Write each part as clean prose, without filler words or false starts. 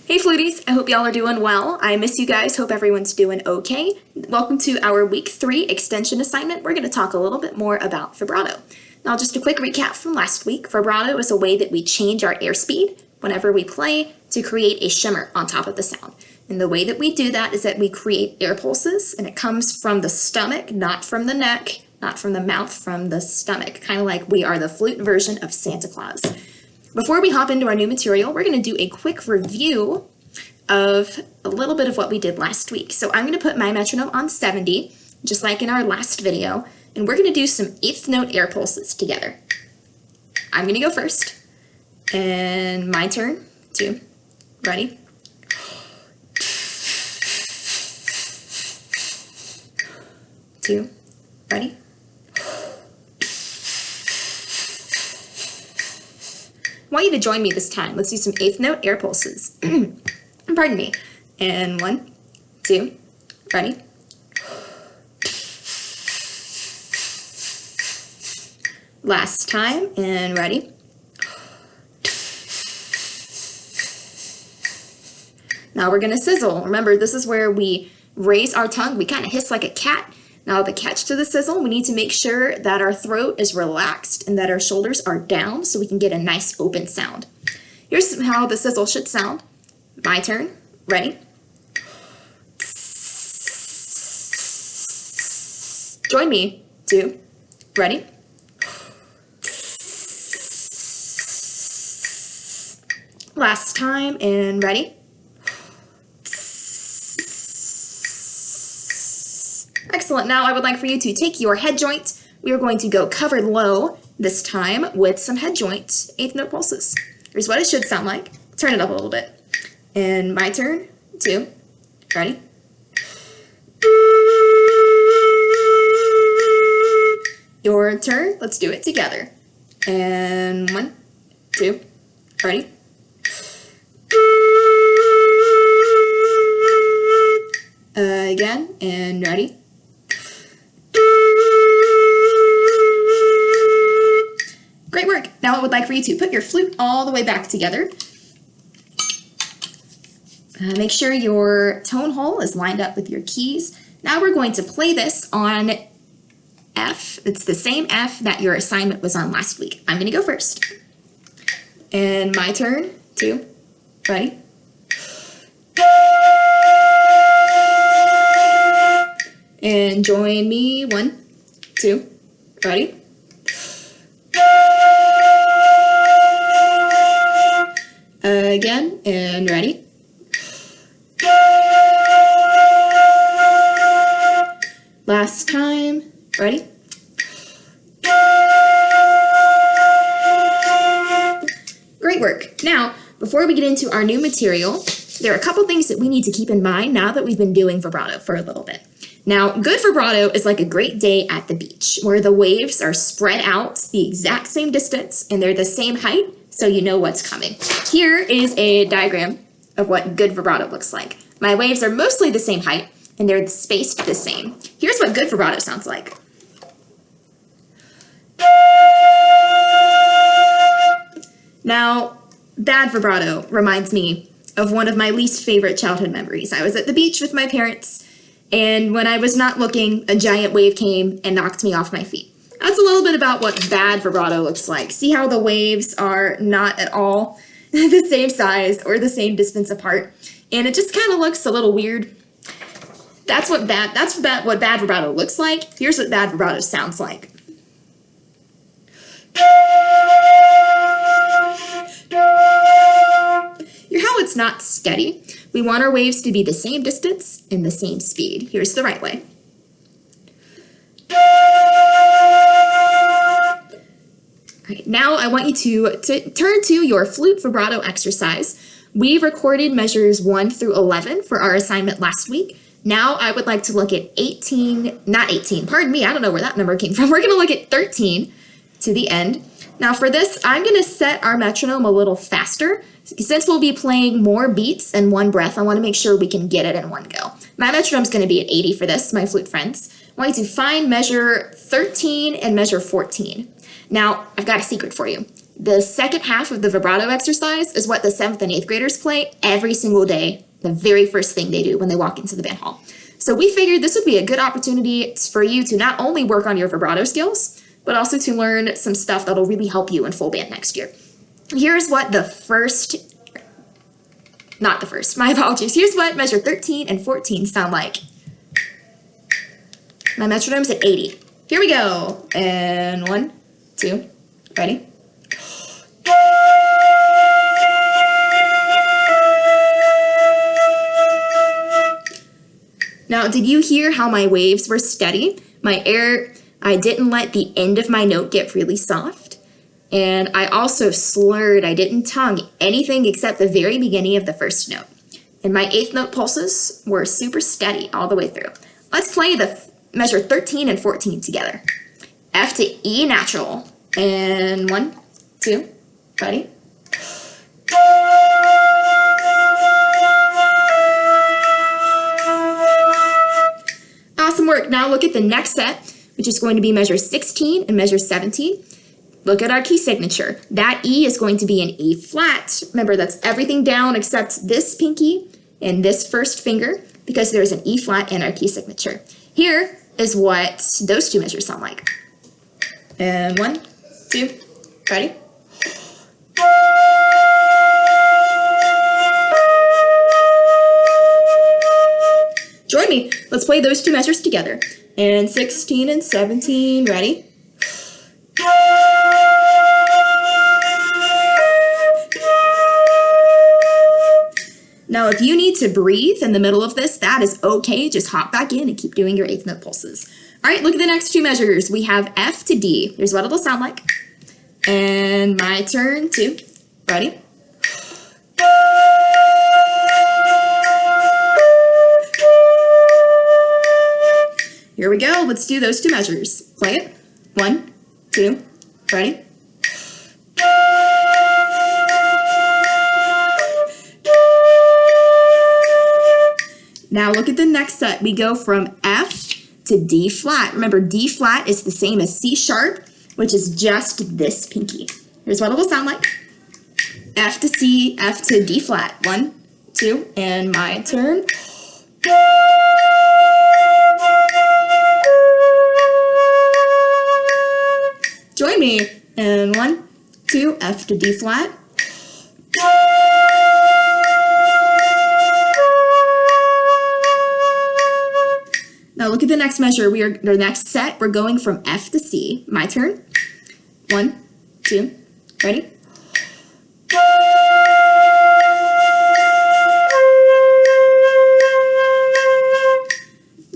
Hey Fluties, I hope y'all are doing well. I miss you guys, hope everyone's doing okay. Welcome to our week 3 extension assignment. We're going to talk a little bit more about vibrato. Now just a quick recap from last week. Vibrato is a way that we change our airspeed whenever we play to create a shimmer on top of the sound. And the way that we do that is that we create air pulses, and it comes from the stomach, not from the neck, not from the mouth, from the stomach, kind of like we are the flute version of Santa Claus. Before we hop into our new material, we're going to do a quick review of a little bit of what we did last week. So I'm going to put my metronome on 70, just like in our last video, and we're going to do some 8th note air pulses together. I'm going to go first, and my turn, 2, ready? Two, ready? I want you to join me this time. Let's do some 8th note air pulses. Pardon me. And 1, 2, ready? Last time, and ready? Now we're gonna sizzle. Remember, this is where we raise our tongue. We kind of hiss like a cat. Now the catch to the sizzle, we need to make sure that our throat is relaxed and that our shoulders are down so we can get a nice open sound. Here's how the sizzle should sound. My turn, ready? Join me, 2, ready? Last time, and ready? Excellent. Now I would like for you to take your head joint. We are going to go covered low this time with some head joint 8th note pulses. Here's what it should sound like. Turn it up a little bit. And my turn, 2, ready? Your turn, let's do it together. And 1, 2, ready? Again, and ready? Great work. Now I would like for you to put your flute all the way back together. Make sure your tone hole is lined up with your keys. Now we're going to play this on F. It's the same F that your assignment was on last week. I'm going to go first. And my turn, 2, ready? And join me, 1, 2, ready? Again, and ready? Last time, ready? Great work. Now, before we get into our new material, there are a couple things that we need to keep in mind now that we've been doing vibrato for a little bit. Now, good vibrato is like a great day at the beach, where the waves are spread out the exact same distance and they're the same height, so you know what's coming. Here is a diagram of what good vibrato looks like. My waves are mostly the same height and they're spaced the same. Here's what good vibrato sounds like. Now, bad vibrato reminds me of one of my least favorite childhood memories. I was at the beach with my parents, and when I was not looking, a giant wave came and knocked me off my feet. That's a little bit about what bad vibrato looks like. See how the waves are not at all the same size or the same distance apart, and it just kind of looks a little weird. That's what bad vibrato looks like. Here's what bad vibrato sounds like. Hear how it's not steady? We want our waves to be the same distance and the same speed. Here's the right way. All right, now I want you to turn to your flute vibrato exercise. We recorded measures 1 through 11 for our assignment last week. Now I would like to look at 18, not 18, pardon me, I don't know where that number came from. We're going to look at 13 to the end. Now for this, I'm going to set our metronome a little faster. Since we'll be playing more beats in one breath, I want to make sure we can get it in one go. My metronome's going to be at 80 for this, my flute friends. I want you to find measure 13 and measure 14. Now, I've got a secret for you. The second half of the vibrato exercise is what the 7th and 8th graders play every single day, the very first thing they do when they walk into the band hall. So we figured this would be a good opportunity for you to not only work on your vibrato skills, but also to learn some stuff that'll really help you in full band next year. Here's what my apologies. Here's what measure 13 and 14 sound like. My metronome's at 80. Here we go. And 1, 2, ready? Now, did you hear how my waves were steady? I didn't let the end of my note get really soft. And I also slurred. I didn't tongue anything except the very beginning of the first note. And my 8th note pulses were super steady all the way through. Let's play the measure 13 and 14 together. F to E natural. And 1, 2, ready? Awesome work. Now look at the next set, which is going to be measure 16 and measure 17. Look at our key signature. That E is going to be an E flat. Remember, that's everything down except this pinky and this first finger, because there's an E flat in our key signature. Here is what those two measures sound like. And 1, 2, ready? Join me. Let's play those two measures together. And 16 and 17, ready? Now, if you need to breathe in the middle of this, that is okay. Just hop back in and keep doing your 8th note pulses. All right, look at the next two measures. We have F to D. Here's what it'll sound like. And my turn too. Ready? Here we go. Let's do those two measures. Play it. 1, 2, ready? Now look at the next set. We go from F to D flat. Remember, D flat is the same as C sharp, which is just this pinky. Here's what it will sound like. F to C, F to D flat. 1, 2, and my turn. Join me. And 1, 2, F to D flat. Now look at the next measure. The next set, we're going from F to C. My turn. 1, 2, ready?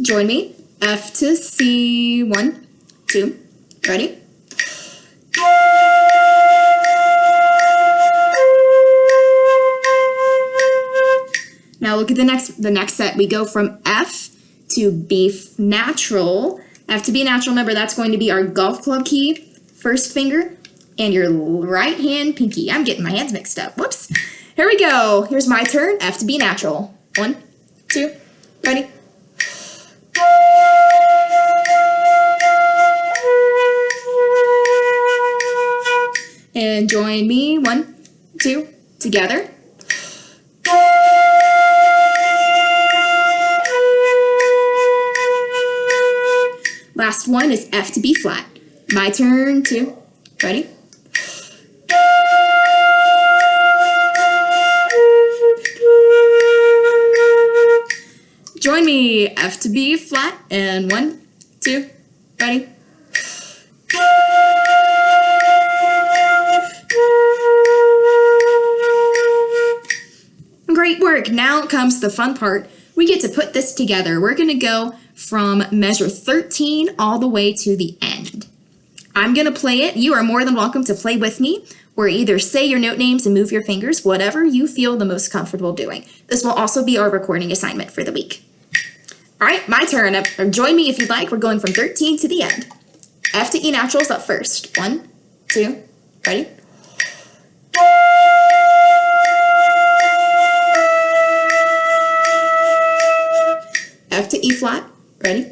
Join me. F to C. 1, 2, ready? Now look at the next set. We go from F to B natural. F to B natural, remember that's going to be our golf club key, first finger, and your right hand pinky. I'm getting my hands mixed up. Whoops. Here we go. Here's my turn. F to B natural. 1, 2, ready? And join me. 1, 2, together. Last one is F to B flat. My turn too. Ready? Join me. F to B flat. And 1, 2, ready? Great work. Now comes the fun part. We get to put this together. We're going to go from measure 13 all the way to the end. I'm going to play it. You are more than welcome to play with me, or either say your note names and move your fingers, whatever you feel the most comfortable doing. This will also be our recording assignment for the week. All right, my turn. Join me if you'd like. We're going from 13 to the end. F to E natural is up first. 1, 2, ready? F to E flat, ready?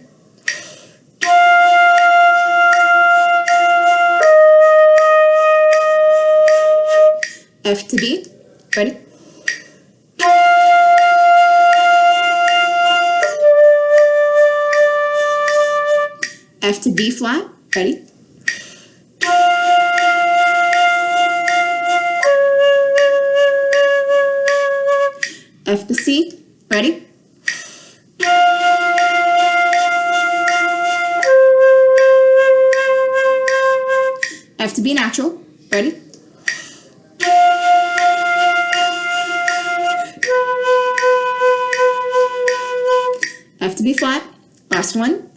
F to B. Ready? F to B flat. Ready? F to C. Ready? F to B natural. Ready? F to B flat. Last one.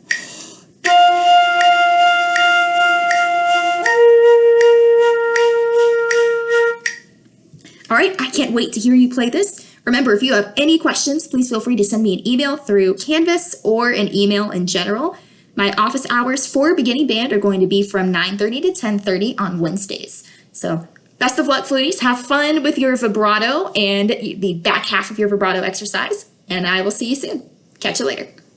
All right, I can't wait to hear you play this. Remember, if you have any questions, please feel free to send me an email through Canvas or an email in general. My office hours for beginning band are going to be from 9:30 to 10:30 on Wednesdays. So best of luck, Fluties. Have fun with your vibrato and the back half of your vibrato exercise, and I will see you soon. Catch you later.